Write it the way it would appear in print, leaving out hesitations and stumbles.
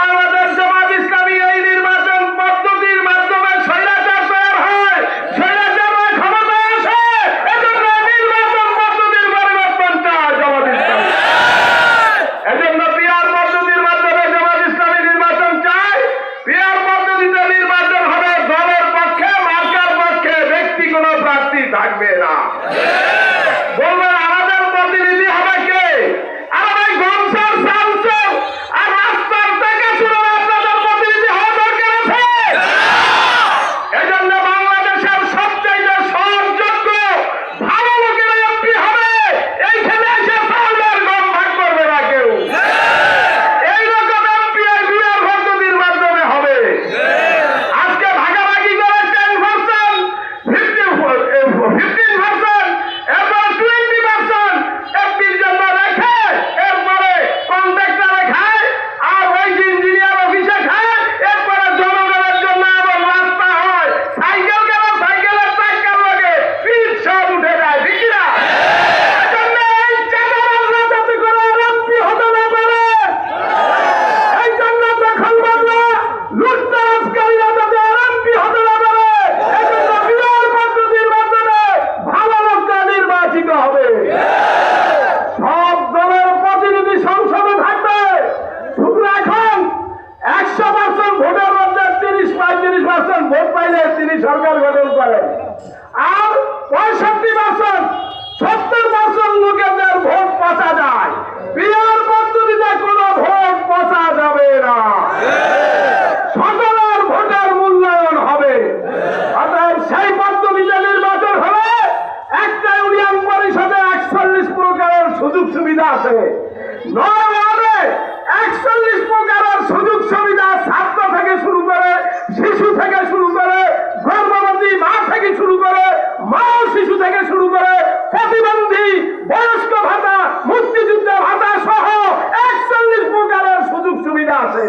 বাংলাদেশ জামাত ইসলামী এই নির্বাচন পদ্ধতির মাধ্যমে স্বৈরাচার তৈরি হয়, স্বৈরাচাররা ক্ষমতায় আসে, এজন্য নির্বাচন পদ্ধতির পরিবর্তন চায় জামাত ইসলামী। এজন্য পিআর পদ্ধতির মাধ্যমে জামাত ইসলামী নির্বাচন চায়। পিআর পদ্ধতিতে নির্বাচন হবে দলের পক্ষে, মার্কার পক্ষে, ব্যক্তি কোনো প্রার্থী থাকবে না। বলবেন আমাদের প্রতিনিধি হবে কে? আর ভাই গমসার সামসুর আর রাস্তার থেকে শুরু আপনাদের প্রতিনিধি হওয়া দরকার আছে। এজন্য বাংলাদেশের সবচেয়ে সহযোগ্য ভালো লোকের এমপি হবে। এইখানে এসে চাউলের গম ভাগ করবে না কেউ। এইরকম এমপি বিআর পদ্ধতির মাধ্যমে হবে। আজকে ভাগাভাগি করে 10%, 15%, এরপর 20% এমপির জন্য রেখে এরপরে কন্ট্রাক্টরে খায়, আর ওই ইঞ্জিনিয়ার অফিসে খায়, এরপরে জনগণের জন্য আবার রাস্তা হয়। সাইকেল গেল, সাইকেলের চাকার লাগে পিঠ সব উঠে যায়, ঠিক না? এজন্য এই চাঁদাবাজরা যাতে করে এমপি হতে না পারে, এই জন্য দখলবাজরা লুটতরাজকারীরা যাতে এমপি হতে না পারে, এজন্য বিআর পদ্ধতির মাধ্যমে ভালো লোকরা নির্বাচিত হবে। সব দলের প্রতিনিধি সংসদে থাকবে। শুধু এখন 100% ভোটের মধ্যে 30-35% ভোট পাইলে তিনি সরকার গঠন করেন, আর 65%, 70% লোকেদের ভোট পচা যায়। বিআর পদ্ধতিতে কোনো ভোট পচা যাবে না, সকলের ভোটের মূল্যায়ন হবে। অতএব সেই পদ্ধতিতে নির্বাচন হলে একটা ইউনিয়ন পরিষদে 41 প্রকারের সুযোগ সুবিধা আছে। 9 ওয়ার্ডে 41 প্রকারের সুযোগ সুবিধা, ছাত্র থেকে শুরু করে, শিশু থেকে শুরু করে, গর্ভবতী মা থেকে শুরু করে, মা ও শিশু থেকে শুরু করে, প্রতিবন্ধী, বয়স্ক ভাতা, মুক্তিযুদ্ধ ভাতা সহ 41 প্রকারের সুযোগ সুবিধা আছে।